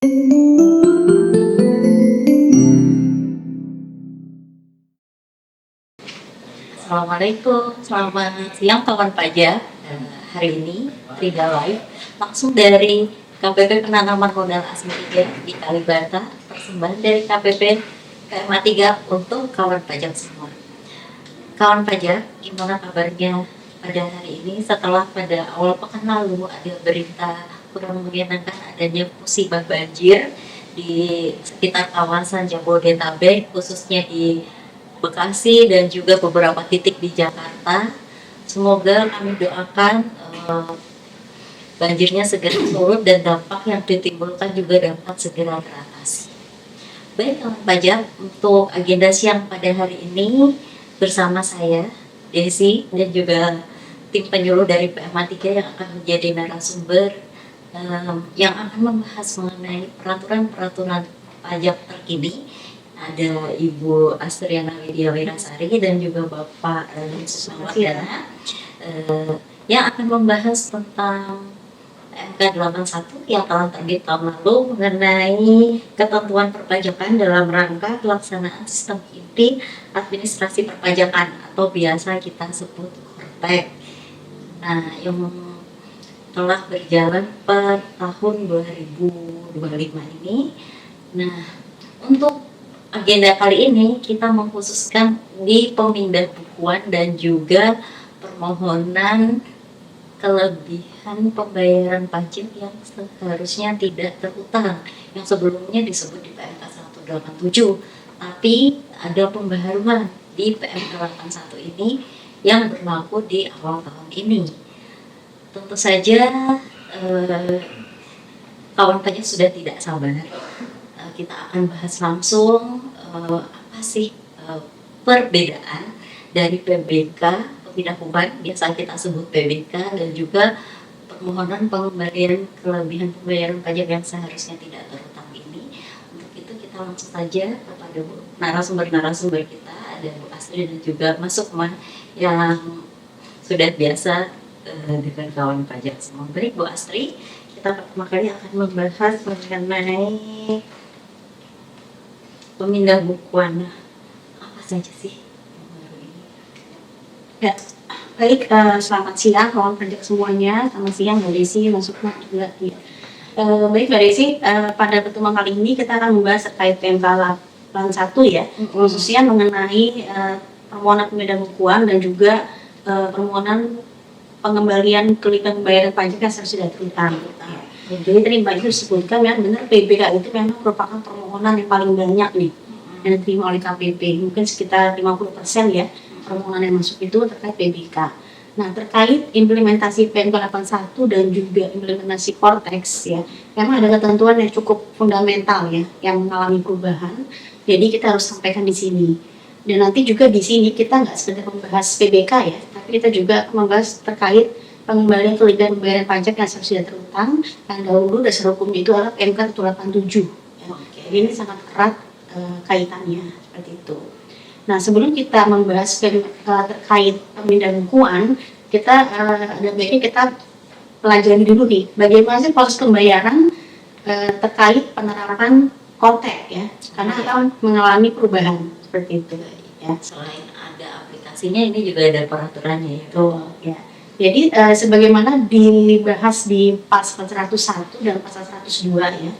Assalamualaikum, selamat siang kawan pajak. Hari ini Trida Live langsung dari KPP Penanaman Modal Asing 3 di Kalibata, persembahan dari KPP PMA 3 untuk kawan pajak semua. Kawan pajak, gimana kabarnya pada hari ini setelah pada awal pekan lalu ada berita kurang mengenakan adanya musibah banjir di sekitar kawasan Jabodetabek, khususnya di Bekasi dan juga beberapa titik di Jakarta. Semoga kami doakan banjirnya segera surut dan dampak yang ditimbulkan juga dapat segera teratasi. Baik kawan pajak, untuk agenda siang pada hari ini bersama saya Desi dan juga tim penyuluh dari PMA 3 yang akan menjadi narasumber yang akan membahas mengenai peraturan-peraturan pajak terkini. Ada Ibu Astriana Widya Wirasari dan juga Bapak Susmawardana yang akan membahas tentang MK 81 yang telah terbit tahun lalu mengenai ketentuan perpajakan dalam rangka pelaksanaan sistem inti administrasi perpajakan atau biasa kita sebut KORTEK. Nah, yang telah berjalan per tahun 2025 ini. Nah, untuk agenda kali ini kita mengkhususkan di pemindah bukuan dan juga permohonan kelebihan pembayaran pajak yang seharusnya tidak terutang, yang sebelumnya disebut di PMK 187, tapi ada pembaharuan di PMK 81 ini yang berlaku di awal tahun ini. Tentu saja kawan pajak sudah tidak sabar. Kita akan bahas langsung apa sih perbedaan dari PBK pemindah bukuan, biasa kita sebut PBK, dan juga permohonan pengembalian kelebihan pembayaran pajak yang seharusnya tidak terutang ini. Untuk itu kita langsung saja kepada narasumber kita, ada Bu Astri dan juga Mas Sukman yang sudah biasa dengan kawan pajak semua. Baik Bu Astri, kita pertama kali akan membahas mengenai pemindah bukuan. Apa saja sih yang baru ini? Ya, baik, selamat siang kawan pajak semuanya. Selamat siang Mbak Desi, Mas Sukma juga. Ya. Baik Mbak Desi, pada pertemuan kali ini kita akan membahas terkait PMK 81 ya, khususnya mengenai permohonan pemindahan bukuan dan juga permohonan pengembalian kelebihan pembayaran pajak yang sudah terutang. Jadi tadi Mbak itu disebutkan ya, benar PBK itu memang merupakan permohonan yang paling banyak nih yang diterima oleh KPP, mungkin sekitar 50% ya permohonan yang masuk itu terkait PBK. Nah, terkait implementasi PMK 81 dan juga implementasi KORTEX ya, memang ada ketentuan yang cukup fundamental ya yang mengalami perubahan. Jadi kita harus sampaikan di sini. Dan nanti juga di sini kita nggak sekedar membahas PBK ya, tapi kita juga membahas terkait pengembalian kelebihan pembayaran pajak yang sudah terutang yang dahulu dasar hukumnya itu adalah PMK 187. Ya. Jadi ini sangat erat kaitannya seperti itu. Nah, sebelum kita membahas terkait pemindahan bukuan, kita ada baiknya kita pelajari dulu nih bagaimana sih proses pembayaran terkait penerapan KORTEK ya, karena akan mengalami perubahan seperti itu ya. Selain ada aplikasinya, ini juga ada peraturannya ya. Betul ya. Jadi sebagaimana dibahas di pasal 101 dan pasal 102 ya,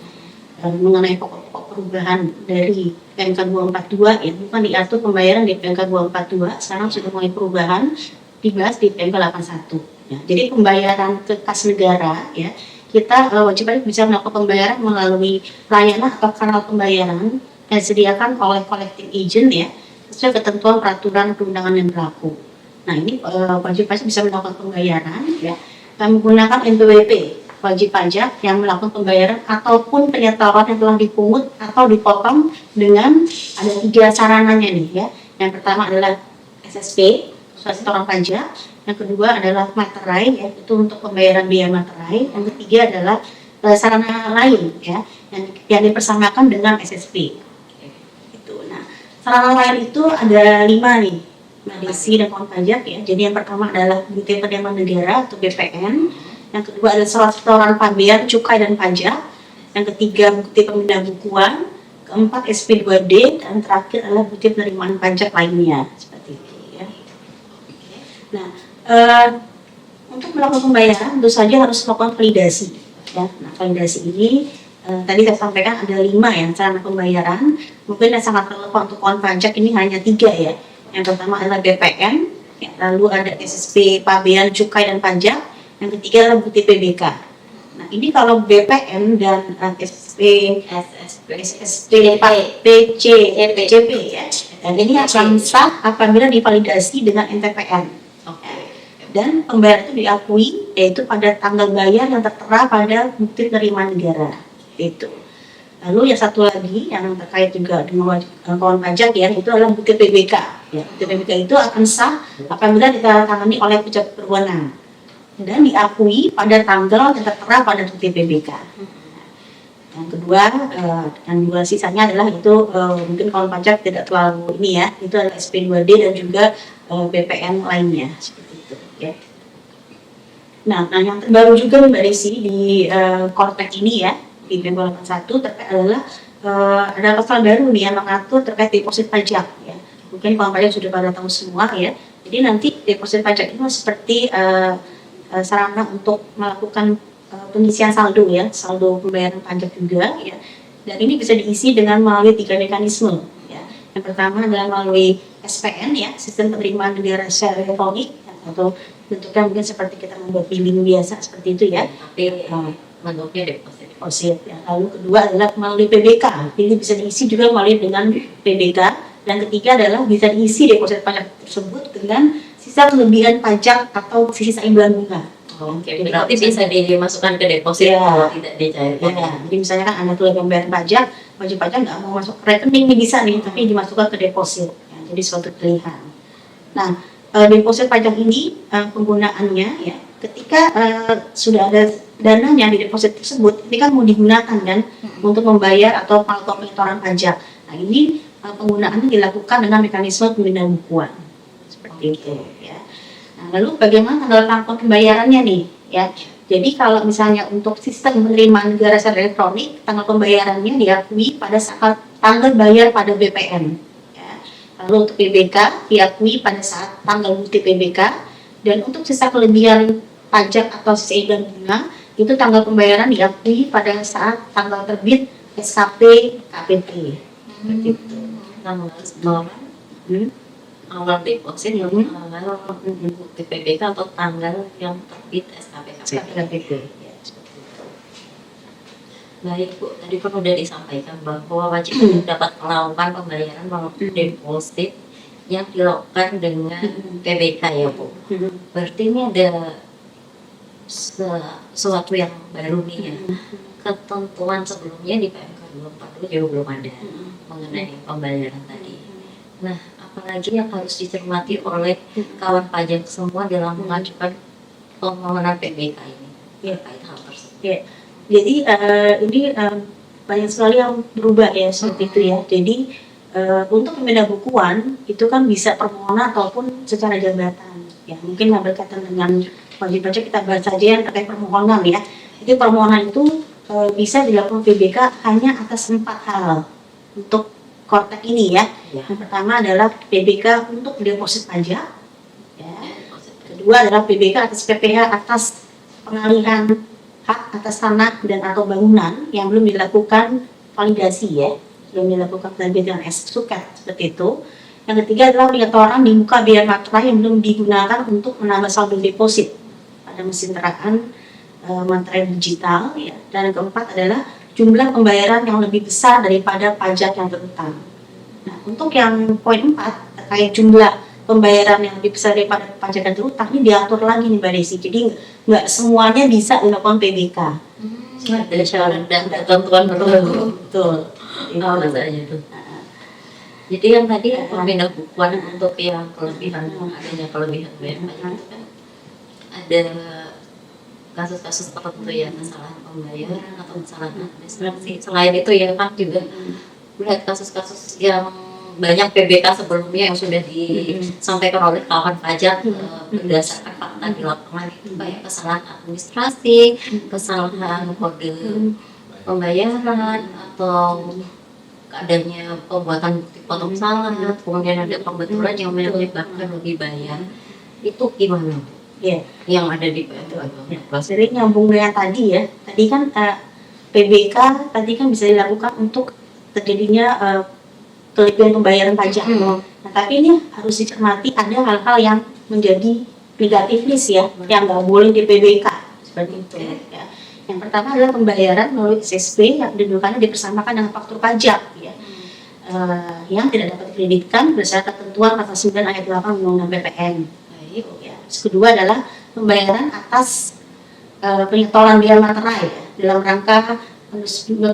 mengenai pokok-pokok perubahan dari PMK 242 ya, bukan diatur pembayaran di PMK 242, sekarang sudah mulai perubahan dibahas di PMK 81 ya. Jadi pembayaran ke kas negara ya, kita wajib bisa melakukan pembayaran melalui layanan atau kanal pembayaran yang disediakan oleh collecting agent ya, sesuai ketentuan peraturan perundangan yang berlaku. Nah, ini wajib pajak bisa melakukan pembayaran ya, menggunakan NPWP wajib pajak yang melakukan pembayaran ataupun penyetoran yang telah dipungut atau dipotong dengan ada 3 sarananya nih ya. Yang pertama adalah SSP, surat setoran pajak. Yang kedua adalah materai ya, itu untuk pembayaran biaya materai. Yang ketiga adalah sarana lain ya, yang dipersamakan dengan SSP. Itu. Nah, sarana lain itu ada 5 nih, Mbak Desi dan kawan pajak ya. Jadi yang pertama adalah Bukti Penerimaan Negara atau BPN. Yang kedua adalah surat setoran pabean, cukai dan pajak. yang ketiga bukti pemindahan bukuan, keempat SP2D, dan terakhir adalah bukti penerimaan pajak lainnya seperti itu ya. Nah, untuk melakukan pembayaran tentu saja harus melakukan validasi ya. Nah, validasi ini tadi saya sampaikan ada 5 ya cara pembayaran. Mungkin yang sangat relevan untuk kawan pajak ini hanya 3 ya. Yang pertama adalah BPN, ya, lalu ada SSP pabean cukai dan pajak, yang ketiga adalah bukti PBK. Nah, ini kalau BPN dan SSP PC PCP ya, dan ini akan sah apabila divalidasi dengan NTPN. Dan pembayaran itu diakui yaitu pada tanggal bayar yang tertera pada bukti penerimaan negara itu. Lalu yang satu lagi yang terkait juga dengan kawan pajak ya, itu adalah bukti PBK. Ya, bukti PBK itu akan sah apabila ditandatangani oleh pejabat berwenang dan diakui pada tanggal yang tertera pada bukti PBK. Yang kedua, yang dua sisanya adalah itu mungkin kawan pajak tidak terlalu ini ya, itu adalah SP2D dan juga BPN lainnya seperti itu ya. Nah yang terbaru juga Mbak Desi di Kortek ini ya, di Pemko 81 terkait adalah ada pasal baru nih yang mengatur terkait deposit pajak ya. Mungkin kawan pajak sudah pada tahu semua ya. Jadi nanti deposit pajak itu seperti sarana untuk melakukan pengisian saldo ya, saldo pembayaran pajak juga ya. Dan ini bisa diisi dengan melalui 3 mekanisme ya. Yang pertama adalah melalui SPN ya, sistem penerimaan negara secara elektronik ya, atau bentuknya mungkin seperti kita membuat billing biasa seperti itu ya. Tapi bentuknya deposit. Ya. Lalu kedua adalah melalui PBK. Ini bisa diisi juga melalui dengan PBK. Dan ketiga adalah bisa diisi deposit pajak tersebut dengan sisa kelebihan pajak atau sisa imbalan bunga. Oke, berarti bisa dimasukkan ke deposit ya, kalau tidak dicairkan. Ya, jadi misalnya kan Anda tuh pembayaran pajak, wajib pajak nggak mau masuk ke rekening nih bisa nih, tapi dimasukkan ke deposit. Ya, jadi suatu pilihan. Nah, deposit pajak ini penggunaannya ya, ketika sudah ada dananya di deposit tersebut, ini kan mau digunakan kan untuk membayar atau melakukan pengetoran pajak. Nah, ini penggunaannya dilakukan dengan mekanisme pemindahan bukuan seperti itu ya. Nah, lalu bagaimana tanggal pembayarannya nih ya? Jadi kalau misalnya untuk sistem penerimaan negara secara elektronik, tanggal pembayarannya diakui pada saat tanggal bayar pada BPN. Ya. Lalu untuk PBK diakui pada saat tanggal bukti PBK, dan untuk sisa kelebihan pajak atau sisa imbalan bunga itu tanggal pembayaran diakui pada saat tanggal terbit SKP KPT. Seperti itu. Awal deposit yang tanggal bukti PBK atau tanggal yang terbit SKP KPT. Ya, seperti itu. Baik Bu, tadi kan sudah disampaikan bahwa wajib pajak dapat melakukan pembayaran melalui deposit yang dilakukan dengan PBK ya Bu. Berarti ini ada sesuatu yang baru nih ya. Ketentuan sebelumnya di PMK 24 juga belum ada mengenai pembayaran tadi. Nah, apalagi yang harus dicermati oleh kawan pajak semua dalam mengajukan permohonan PBK ini terkait hal tersebut? Ya. Jadi ini banyak sekali yang berubah ya seperti itu ya. Jadi untuk pemindah bukuan itu kan bisa permohonan ataupun secara jabatan. Ya mungkin yang berkaitan dengan wajib pajak kita bahas saja yang terkait permohonan ya. Jadi permohonan itu bisa dilakukan PBK hanya atas 4 hal untuk Kortek ini ya. Yang pertama adalah PBK untuk deposit pajak. Ya. Kedua adalah PBK atas PPh atas pengalihan hak atas tanah dan atau bangunan yang belum dilakukan validasi ya, belum dilakukan penerbitan suket seperti itu. Yang ketiga adalah pengetoran di muka biaya materai yang belum digunakan untuk menambah saldo deposit pada mesin teraan materai digital ya. Dan yang keempat adalah jumlah pembayaran yang lebih besar daripada pajak yang terutang. Nah, untuk yang poin 4 terkait jumlah pembayaran yang lebih besar daripada pajak yang terutang ini diatur lagi nih Mbak Desi. Jadi nggak semuanya bisa dilakukan PBK. Ada syarat dan ketentuan tertentu. Betul. Itu. Jadi yang tadi pemindah bukuan untuk yang kelebihan adanya kelebihan bayar pajak itu kan ada kasus-kasus tertentu ya, kesalahan pembayaran atau kesalahan administrasi. Selain itu ya kan juga melihat kasus-kasus yang banyak PBK sebelumnya yang sudah disampaikan oleh kawan pajak berdasarkan fakta di lapangan itu kayak kesalahan administrasi, kesalahan kode pembayaran atau adanya pembuatan bukti potong salah, kemudian ada pembetulan yang menyebabkan rugi bayar, itu gimana? Ya. Yang ada di Jadi nyambung dengan tadi ya, tadi kan PBK tadi kan bisa dilakukan untuk terjadinya kelebihan pembayaran pajak. Nah, tapi ini harus dicermati ada hal-hal yang menjadi negatif list ya, yang nggak boleh di PBK seperti itu. Ya. Yang pertama adalah pembayaran melalui SSP yang kedudukannya dipersamakan dengan faktur pajak ya. Yang tidak dapat dikreditkan berdasarkan ketentuan pasal 9 ayat 8 Undang-Undang PPN. Ya. Terus kedua adalah pembayaran atas penyetoran biaya materai ya, dalam rangka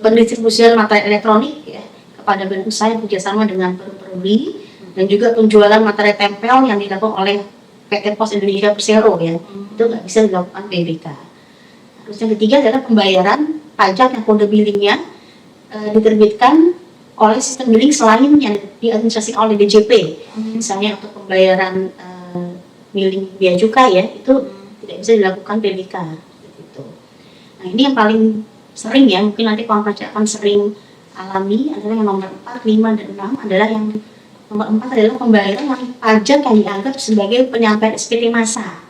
pendistribusian materai elektronik ya, kepada badan usaha yang kerjasama dengan Perumdi dan juga penjualan materai tempel yang dilakukan oleh PT Pos Indonesia Persero ya, itu nggak bisa dilakukan PBK. Terus yang ketiga adalah pembayaran pajak yang kode billingnya diterbitkan oleh sistem billing selain yang diadministrasi oleh DJP, misalnya untuk pembayaran billing biaya cukai ya, itu tidak bisa dilakukan PBK. Gitu. Nah ini yang paling sering ya, mungkin nanti kawan pajak akan sering alami adalah yang nomor 4, 5, dan 6 adalah yang nomor 4 adalah pembayaran pajak yang dianggap sebagai penyampaian SPT massa.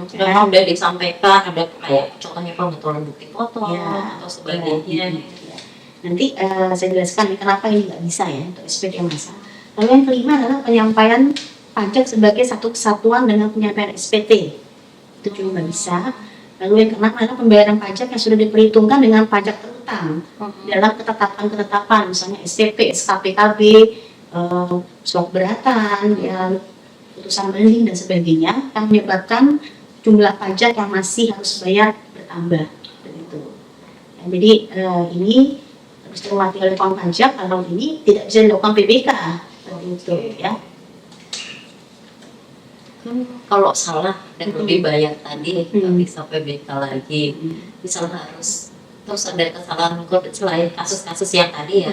Sudah disampaikan, ada kayak contohnya pembetulan bukti foto ya, atau sebagainya. Ya. Nanti saya jelaskan nih kenapa ini nggak bisa ya untuk SPT massa. Lalu yang kelima adalah penyampaian pajak sebagai satu kesatuan dengan penyampaian SPT. Itu juga nggak bisa. Lalu yang keenam adalah pembayaran pajak yang sudah diperhitungkan dengan pajak terutang dalam ketetapan-ketetapan, misalnya STP, SKPKB, surat beratan, ya, putusan banding dan sebagainya, yang menyebabkan jumlah pajak yang masih harus bayar bertambah. Begitu. Ya, jadi ini harus dicermati oleh kawan pajak kalau ini tidak bisa dilakukan PBK. Begitu ya. Kalau salah dan dibayar tadi nggak bisa PBK lagi, misalnya harus terus ada kesalahan kode selain kasus-kasus yang tadi ya,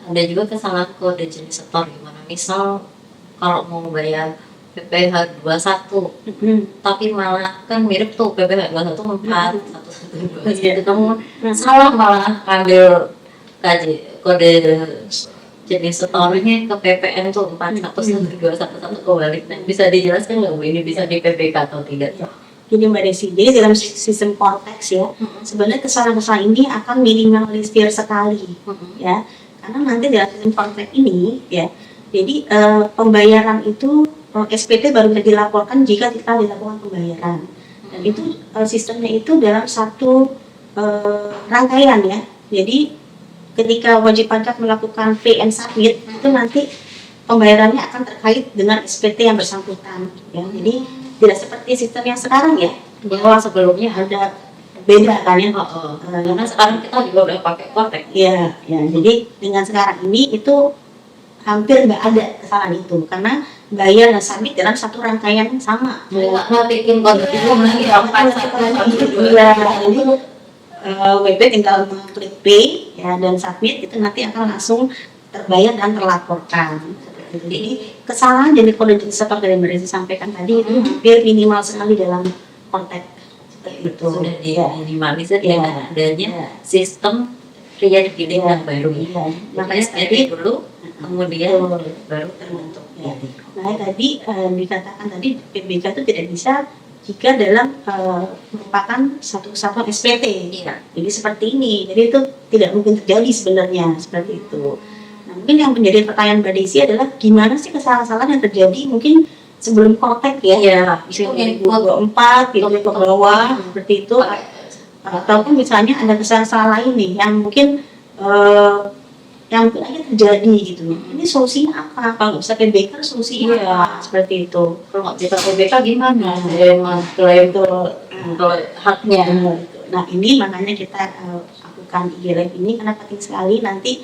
ada juga kesalahan kode jenis setor gimana, misal kalau mau bayar PPh 21 tapi malah kan mirip tuh PPh 21 4 1121 kamu salah malah ambil kode jenis setornya ke PPN tuh 411211 kebalik. Nah, bisa dijelaskan nggak Bu ini bisa di PBK atau tidak? Jadi Mbak Desi, jadi dalam sistem konteks ya, sebenarnya kesalahan-kesalahan ini akan minimalisir sekali ya, karena nanti dalam sistem konteks ini ya, jadi pembayaran itu SPT baru bisa dilaporkan jika kita dilakukan pembayaran, dan itu sistemnya itu dalam satu rangkaian ya, jadi ketika wajib pajak melakukan pay and submit itu nanti pembayarannya akan terkait dengan SPT yang bersangkutan ya. Jadi tidak seperti sistem yang sekarang ya, bahwa sebelumnya ada beda kan ya. Karena sekarang kita juga udah pakai konteks. Ya, jadi dengan sekarang ini itu hampir nggak ada kesalahan itu karena bayar dan submit dalam satu rangkaian yang sama. Nggak bikin konteks lagi jadi WP tinggal klik pay ya dan submit, itu nanti akan langsung terbayar dan terlaporkan. Jadi kesalahan jadi kode jenis setor dari Mbak Desi sampaikan tadi itu hampir minimal sekali dalam konteks seperti itu. Sudah diminimalisir dengan adanya sistem pria billing yang baru. Makanya tadi dulu kemudian baru terbentuk. Nah tadi dikatakan tadi PBK itu tidak bisa jika dalam merupakan satu kesatuan SPT. Jadi seperti ini, jadi itu tidak mungkin terjadi sebenarnya seperti itu. Nah mungkin yang menjadi pertanyaan Mbak Desi adalah gimana sih kesalahan-kesalahan yang terjadi mungkin sebelum konteks ya, misalnya 2024 gitu ke bawah seperti itu, ataupun misalnya ada kesalahan lain nih yang mungkin aja terjadi gitu. Ini solusinya apa? Kalau nggak bisa PBK solusinya apa? Seperti itu. Kalau nggak bisa PBK gimana? Klaim itu haknya. Nah ini makanya kita lakukan IG-Live ini karena penting sekali nanti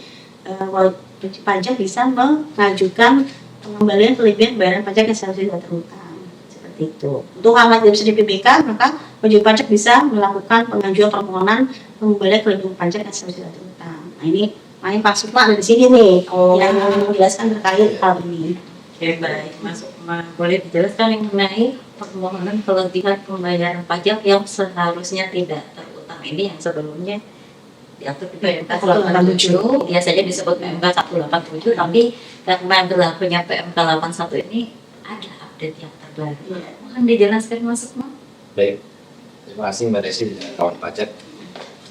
wajib pajak bisa mengajukan pengembalian kelebihan bayaran pajak yang seharusnya tidak terutang. Seperti itu. Untuk hal yang tidak bisa di PBK, maka wajib pajak bisa melakukan pengajuan permohonan pengembalian kelebihan pajak yang seharusnya tidak terutang. Nah ini Pak Sukma ada di sini nih yang menjelaskan terkait hal ini. Oke, baik. Mas Sukma, boleh dijelaskan yang mengenai permohonan kelebihan pembayaran pajak yang seharusnya tidak terutang ini yang sebelumnya diatur di PMK 187, biasanya disebut PMK 187, tapi karena berlakunya PMK 81 ini ada update yang terbaru. Mohon dijelaskan Mas Sukma. Baik, terima kasih Mbak Desi dan kawan pajak.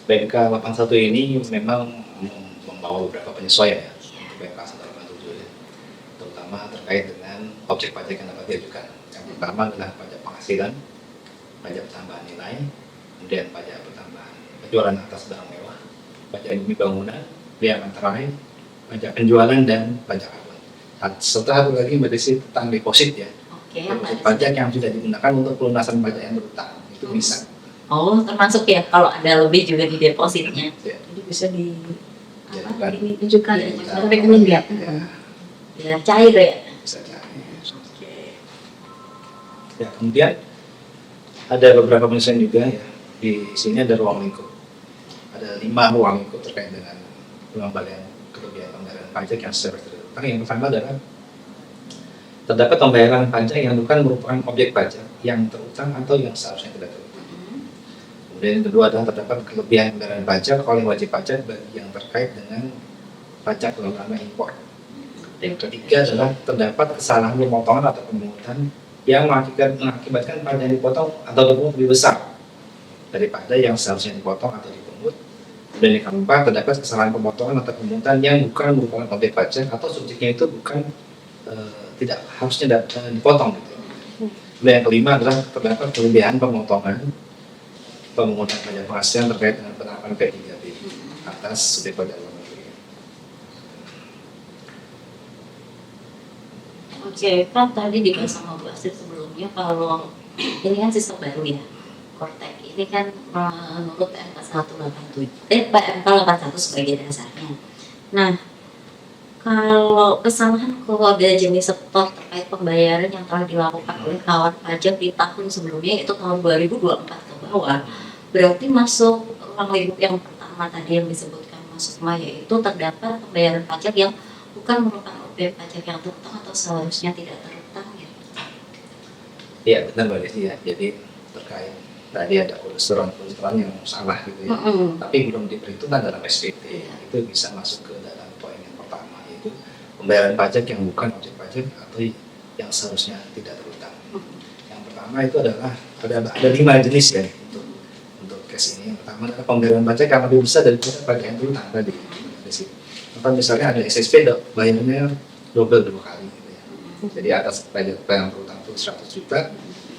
PMK 81 ini memang membawa beberapa penyesuaian ya untuk PMK 187 ya, terutama terkait dengan objek pajak yang dapat diajukan. Yang pertama adalah pajak penghasilan, pajak tambahan nilai, kemudian pajak pertambahan penjualan atas barang mewah, pajak bumi bangunan, biaya antara lain, pajak penjualan dan pajak akun. Nah, setelah lagi Mbak Desi tentang deposit ya, Oke, deposit pajak yang sudah digunakan untuk pelunasan pajak yang berutang itu bisa. Oh, termasuk ya kalau ada lebih juga di depositnya. Ya, Jadi bisa di ya, apa? bukan. Ditunjukkan Ya, tapi belum ya. Ya, cair ya. Bisa jadi. Ya, kemudian ada beberapa penyesuaian juga ya. Di sini ada ruang lingkup. Ada 5 ruang lingkup terkait dengan pengembalian kelebihan pembayaran pajak yang secara terutang. Yang pertama adalah terdapat pembayaran pajak yang bukan merupakan objek pajak yang terutang atau yang seharusnya tidak terutang. Kemudian yang kedua adalah terdapat kelebihan pembayaran pajak oleh wajib pajak bagi yang terkait dengan pajak terutama impor. Yang ketiga adalah terdapat kesalahan pemotongan atau pemungutan yang mengakibatkan pajak yang dipotong atau dipungut lebih besar daripada yang seharusnya dipotong atau dipungut. Dan yang keempat, terdapat kesalahan pemotongan atau pemungutan yang bukan merupakan objek pajak atau subjeknya itu bukan tidak harusnya dipotong gitu. Dan yang kelima adalah terdapat kelebihan pemotongan pemungutan pajak penghasilan terkait dengan penerapan P3B atas subjek pajak luar negeri. Oke, kan tadi dibahas sama Bu Astrid sebelumnya kalau ini kan sistem baru ya, Kortek ini kan menurut PMK 187, PMK 81 sebagai dasarnya. Nah, kalau kesalahan kode jenis setor terkait pembayaran yang telah dilakukan oleh kawan pajak di tahun sebelumnya, itu tahun 2024 ke bawah, berarti masuk ruang lingkup yang pertama tadi yang disebutkan Mas Sukma, yaitu terdapat pembayaran pajak yang bukan merupakan objek pajak yang terutang atau seharusnya tidak terutang ya. Iya benar Mbak Desi ya, jadi terkait tadi ada kolesterol yang salah gitu ya, tapi belum diperhitungkan dalam SPT, itu bisa masuk ke dalam poin yang pertama, yaitu pembayaran pajak yang bukan objek pajak atau yang seharusnya tidak terutang. Yang pertama itu adalah ada 5 jenis ya untuk case ini. Yang pertama adalah pembayaran pajak yang lebih besar daripada pajak yang terutang tadi. Misalnya ada SSP bayarannya double 2 kali gitu ya. Jadi atas pajak yang terutang itu 100 juta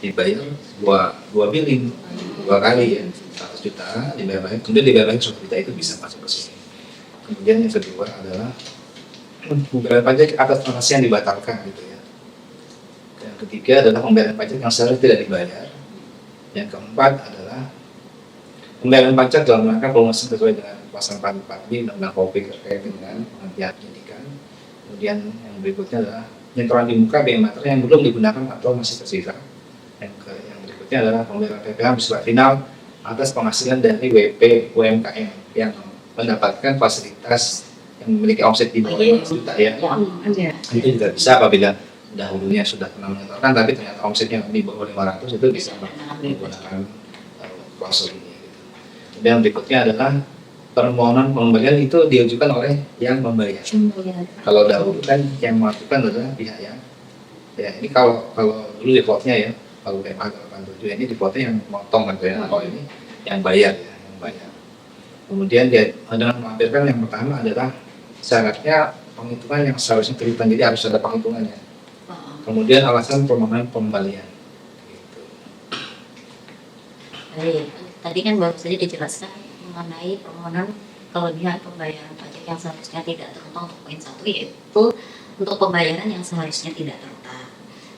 dibayar dua billing 2 kali ya, 100 juta dibayar lagi, kemudian dibayar lagi 100 juta, itu bisa masuk ke sini. Kemudian yang kedua adalah pembayaran pajak atas transaksi yang dibatalkan gitu ya. Yang ketiga adalah pembayaran pajak yang seharusnya tidak dibayar. Yang keempat adalah pembayaran pajak dalam rangka pelunasan sesuai dengan pasal 44B Undang-Undang Kopi terkait dengan penghentian penyidikan. Kemudian yang berikutnya adalah penyetoran di muka biaya materi yang belum digunakan atau masih tersisa. Yang berikutnya adalah pembayaran PPh bersifat final atas penghasilan dari WP UMKM yang mendapatkan fasilitas yang memiliki omset di bawah 5 juta ya. Itu juga bisa apabila dahulunya sudah pernah menyetorkan tapi ternyata omsetnya di bawah 500, itu bisa menggunakan klausul ini. Dan berikutnya adalah permohonan pengembalian itu diajukan oleh yang membayar. Kalau dahulu kan yang mengajukan adalah pihak yang ya, ini kalau dulu defaultnya ya, kalau PMK 87 ini defaultnya yang motong kan ya, kalau ini yang bayar ya, yang bayar. Kemudian dia dengan melampirkan yang pertama adalah syaratnya penghitungan yang seharusnya terhitung, jadi harus ada penghitungannya. Kemudian alasan permohonan pengembalian. Gitu. Baik, tadi kan baru saja dijelaskan mengenai permohonan kelebihan pembayaran pajak yang seharusnya tidak terutang untuk poin 1, yaitu untuk pembayaran yang seharusnya tidak terutang.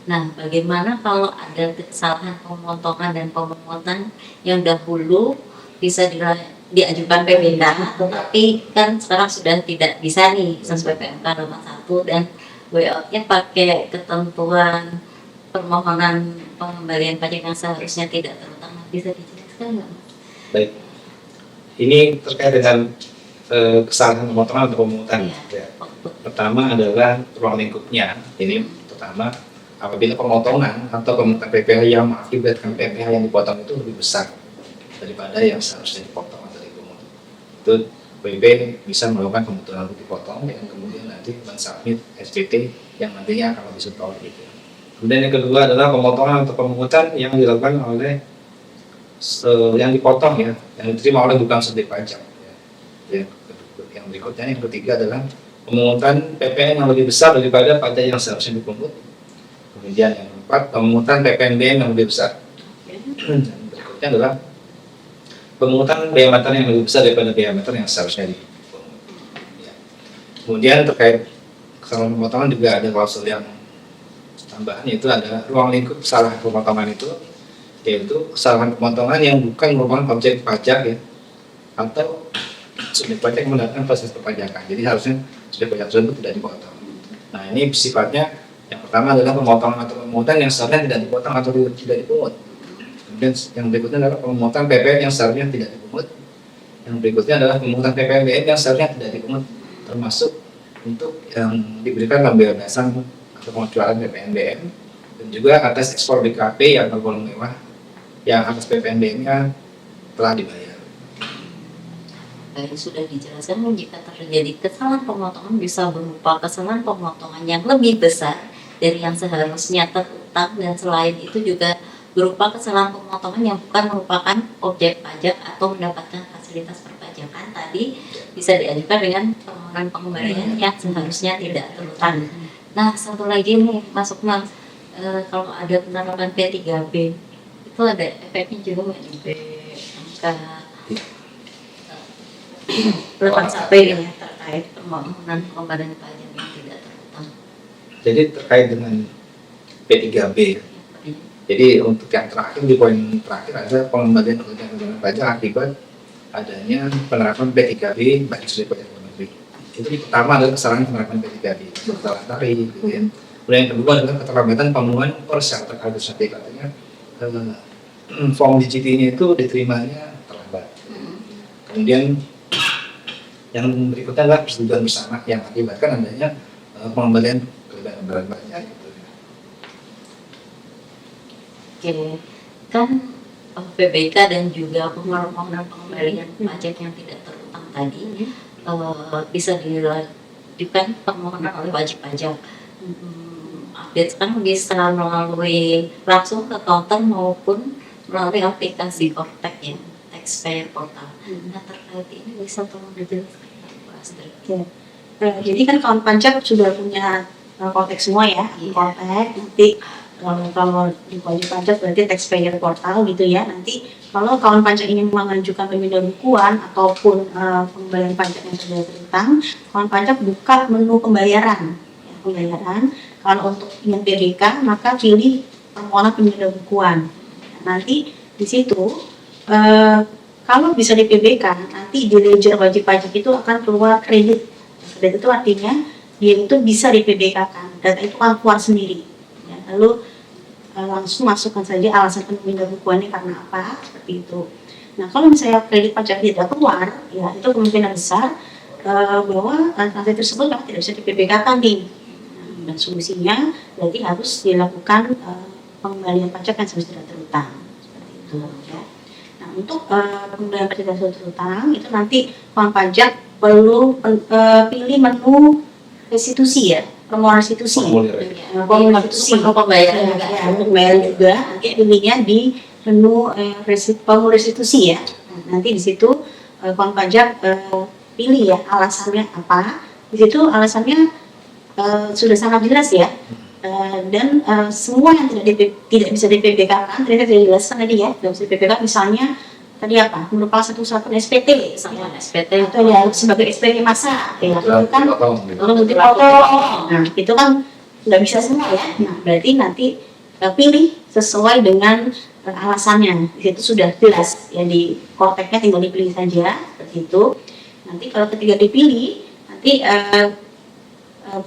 Nah, bagaimana kalau ada kesalahan pemotongan dan pemungutan yang dahulu bisa diajukan PPK, tetapi kan sekarang sudah tidak bisa nih sesuai PMK 81 dan WO-nya pakai ketentuan permohonan pengembalian pajak yang seharusnya tidak terutang, bisa dijelaskan nggak? Baik, ini terkait dengan kesalahan pemotongan atau pemungutan. Ya. Pertama adalah ruang lingkupnya. Ini pertama, apabila pemotongan atau pemungutan PPh yang mengakibatkan PPh yang dipotong itu lebih besar daripada yang seharusnya dipotong atau dipungut. itu WP bisa melakukan kebetulan untuk dipotong dan kemudian nanti mensubmit SPT yang nantinya akan lebih setol gitu. Kemudian yang kedua adalah pemotongan atau pemungutan yang dilakukan oleh yang dipotong ya, yang diterima oleh bukan subjek pajak. Ya. Yang berikutnya yang ketiga adalah pemungutan PPN yang lebih besar daripada pajak yang seharusnya dipungut. Kemudian yang keempat, pemungutan PPNBM yang lebih besar. Dan berikutnya adalah pemungutan biaya materi yang lebih besar daripada biaya materi yang seharusnya dipungut. Ya. Kemudian terkait kesalahan pemotongan juga ada klausul yang tambahan, yaitu ada ruang lingkup kesalahan pemotongan itu, yaitu kesalahan pemotongan yang bukan merupakan objek pajak ya, atau subjek pajak yang mendapatkan fasilitas perpajakan. Jadi harusnya subjek pajak tersebut tidak dipotong. Nah ini sifatnya yang pertama adalah pemotongan atau pemungutan yang seharusnya tidak dipotong atau tidak dipungut. Kemudian yang berikutnya adalah pemungutan PPN yang seharusnya tidak dipungut. Yang berikutnya adalah pemungutan PPNBM yang seharusnya tidak dipungut, termasuk untuk yang diberikan pembebasan atau pengecualian PPNBM dan juga atas ekspor BKP yang tergolong mewah yang atas PPNBM-nya telah dibayar. Baik, sudah dijelaskan jika terjadi kesalahan pemotongan bisa berupa kesalahan pemotongan yang lebih besar dari yang seharusnya terutang, dan selain itu juga berupa kesalahan pemotongan yang bukan merupakan objek pajak atau mendapatkan fasilitas perpajakan. Tadi bisa diajukan dengan permohonan pengembalian yang seharusnya tidak terutang. Nah, satu lagi nih Mas Sukma, kalau ada penerapan P3B itu ada efeknya juga nggak di angka lepas sampai ya terkait permohonan pengembalian pajak yang tidak terutang. Jadi terkait dengan P3B, jadi untuk yang terakhir di poin terakhir ada pengembalian kerugian pajak akibat adanya penerapan P3B bagi subjek pajak luar negeri. Itu yang pertama adalah kesalahan penerapan P3B, kesalahan tarif, gitu ya. Kemudian yang kedua adalah keterlambatan pemenuhan persyarat terkait subjek, artinya form DGT-nya itu diterimanya terlambat. Kemudian yang berikutnya adalah persetujuan bersama yang mengakibatkan adanya pengembalian kerugian pajak. Gitu. Oke, kan PBK dan juga permohonan pengembalian pajak yang tidak terutang tadi bisa dilakukan permohonan oleh wajib pajak. Update kan bisa melalui langsung ke counter maupun melalui aplikasi Kortek ya, taxpayer portal. Nah terkait ini bisa tolong dijelaskan Pak Astrid. Jadi kan kawan pajak sudah punya Kortek semua ya, Kortek nanti kalau di wajib pajak berarti taxpayer portal gitu ya. Nanti kalau kawan pajak ingin mengajukan pemindahan bukuan ataupun pembayaran pajak yang tidak terutang, kawan pajak buka menu pembayaran. Ya, pembayaran. Kalau untuk ingin PDK maka pilih permohonan pemindahan bukuan. Nanti di situ kalau bisa di PBK, nanti di ledger wajib pajak itu akan keluar kredit. Kredit itu artinya dia itu bisa di PBK-kan, data itu akan keluar sendiri. Ya, lalu langsung masukkan saja alasan pemindahan bukuannya karena apa, seperti itu. Nah, kalau misalnya kredit pajak tidak keluar, ya itu kemungkinan besar bahwa transaksi tersebut tidak bisa di PBK-kan nih. Dan solusinya berarti harus dilakukan pengembalian pajak yang sudah terutang, seperti itu ya. Nah, untuk pengembalian pajak yang sudah terutang itu nanti kawan pajak perlu pilih menu restitusi ya, permohonan restitusi. Formulir restitusi Untuk pembayaran juga. ya, untuk bayar juga. Nanti pilihnya di menu formulir restitusi ya. Nah, nanti di situ kawan pajak pilih ya alasannya apa. Di situ alasannya sudah sangat jelas ya. Dan semua yang tidak bisa di PPK kan, ternyata tidak jelaskan tadi ya, tidak bisa di PPK misalnya tadi apa, merupakan satu-satunya SPT misalnya, SPT atau ya sebagai SPT masa, ya itu kan Potong. nah itu kan nggak bisa semua ya. Nah berarti nanti pilih sesuai dengan alasannya, di situ sudah jelas ya, di Korteknya tinggal dipilih saja seperti itu. Nanti kalau ketika dipilih nanti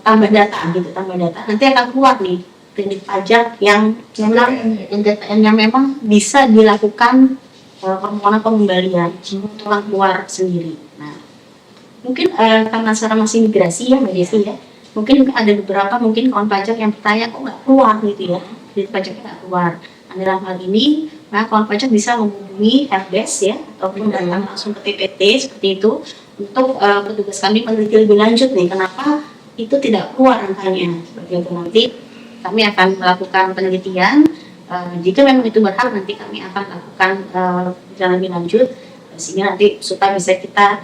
tambah data gitu, nanti akan keluar nih kredit pajak yang memang yang memang bisa dilakukan permohonan pengembalian itu akan keluar sendiri. Nah mungkin karena sekarang masih migrasi ya Mbak Desi ya, mungkin ada beberapa mungkin kawan pajak yang bertanya kok nggak keluar gitu ya, kredit pajaknya nggak keluar. Nah, dalam hal ini Nah, kawan pajak bisa menghubungi helpdesk ya, ataupun datang langsung ke TPT seperti itu untuk petugas kami meneliti lebih lanjut nih kenapa itu tidak keluar angkanya. Seperti itu nanti kami akan melakukan penelitian. Jika memang itu berhak, nanti kami akan lakukan penelitian lebih lanjut sehingga nanti supaya bisa kita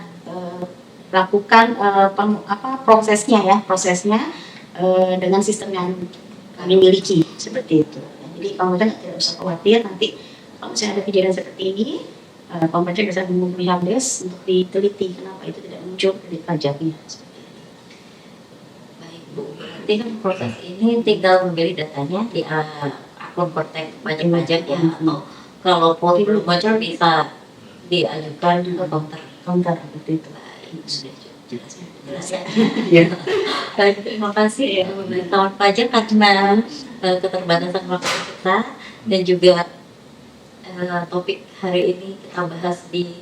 lakukan prosesnya dengan sistem yang kami miliki seperti itu. Jadi kamu tidak usah khawatir nanti kalau misalnya ada kejadian seperti ini, kamu bisa menghubungi helpdesk untuk diteliti kenapa itu tidak muncul di pajaknya. Baik Bu, berarti kan proses ini tinggal memilih datanya di akun Kortek Pajak ya, atau kalau belum muncul bisa diajukan ke counter seperti itu. Baik, sudah jelas ya. Baik, terima kasih kawan pajak karena keterbatasan waktu kita dan juga topik hari ini kita bahas di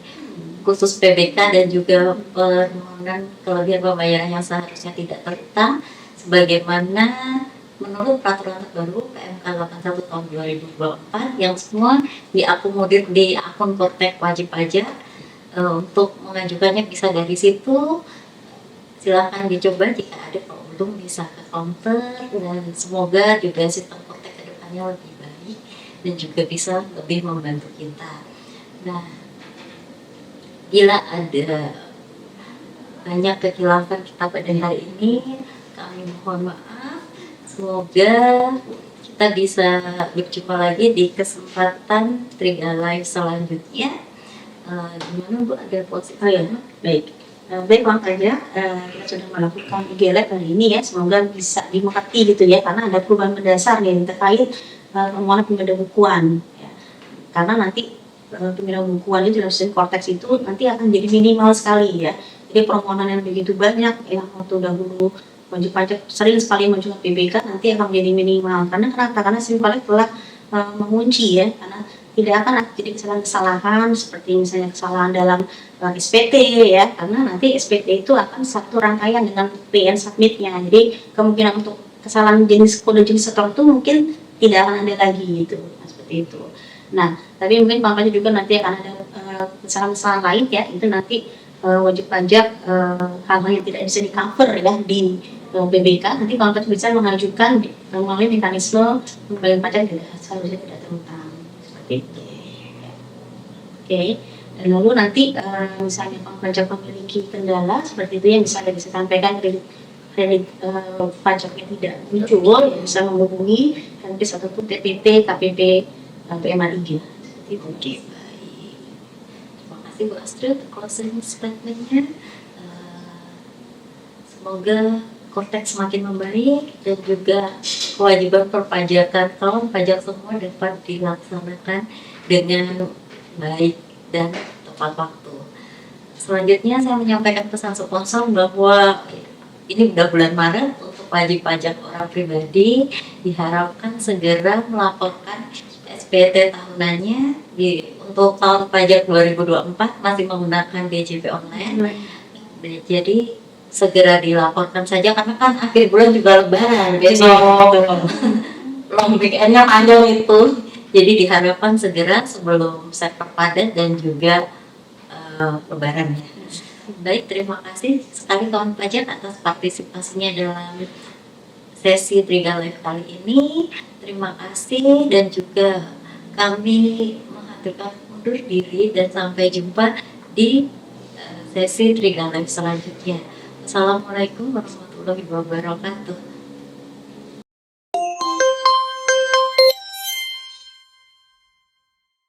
khusus PBK dan juga permohonan kelebihan pembayaran yang seharusnya tidak terutang sebagaimana menurut peraturan terbaru PMK 81 tahun 2024 yang semua diakomodir di akun Kortek Wajib Pajak. Untuk mengajukannya bisa dari situ, silahkan dicoba, jika ada problem bisa ke counter, dan semoga juga sistem Kortek ke depannya lebih baik dan juga bisa lebih membantu kita. Nah, bila ada banyak kekhilafan kita pada hari ini, kami mohon maaf. Semoga kita bisa berjumpa lagi di kesempatan Triga Live selanjutnya. Gimana Bu, ada posisi? Baik. Baik Bang Raja, kita sudah melakukan IG Live hari ini ya, semoga bisa dimengerti gitu ya, karena ada perubahan mendasar nih terkait permohonan pemindahan bukuan ya. Karena nanti pemindahan bukuan itu dalam sistem Kortex itu nanti akan jadi minimal sekali ya. Jadi permohonan yang begitu banyak yang waktu dahulu wajib pajak sering sekali mengajukan PBK nanti akan menjadi minimal. Karena kenapa? Karena sistem Kortex telah mengunci ya, karena tidak akan jadi kesalahan-kesalahan seperti misalnya kesalahan dalam SPT ya, karena nanti SPT itu akan satu rangkaian dengan PN submitnya, jadi kemungkinan untuk kesalahan kode jenis tertentu mungkin tidak akan ada lagi gitu, seperti itu. Nah, tapi mungkin makanya juga nanti akan ada kesalahan-kesalahan lain ya, itu nanti wajib pajak hal-hal yang tidak bisa di cover ya di PBK, nanti kalau kita bisa mengajukan melalui mekanisme pembayaran pajak seharusnya tidak terutang. Oke. Dan lalu nanti misalnya pajak memiliki kendala seperti itu yang bisa sampaikan kredit pajaknya tidak muncul, ya bisa menghubungi helpdesk ataupun TPT, KPP, PMA3. Seperti itu. Oke, baik. Terima kasih Bu Astrid closing statement-nya. Semoga Kortek semakin membaik dan juga kewajiban perpajakan kawan pajak semua dapat dilaksanakan dengan baik dan tepat waktu. Selanjutnya saya menyampaikan pesan sponsor bahwa ini udah bulan Maret untuk wajib pajak orang pribadi diharapkan segera melaporkan SPT tahunannya untuk tahun pajak 2024 masih menggunakan DJP online. Jadi segera dilaporkan saja karena kan akhir bulan juga lebaran besok long weekendnya panjang itu, jadi diharapkan segera sebelum sektor padat dan juga lebaran ya. Baik, terima kasih sekali kawan pajak atas partisipasinya dalam sesi Triga Live kali ini. Terima kasih dan juga kami menghaturkan undur diri dan sampai jumpa di sesi Triga Live selanjutnya. Assalamualaikum warahmatullahi wabarakatuh.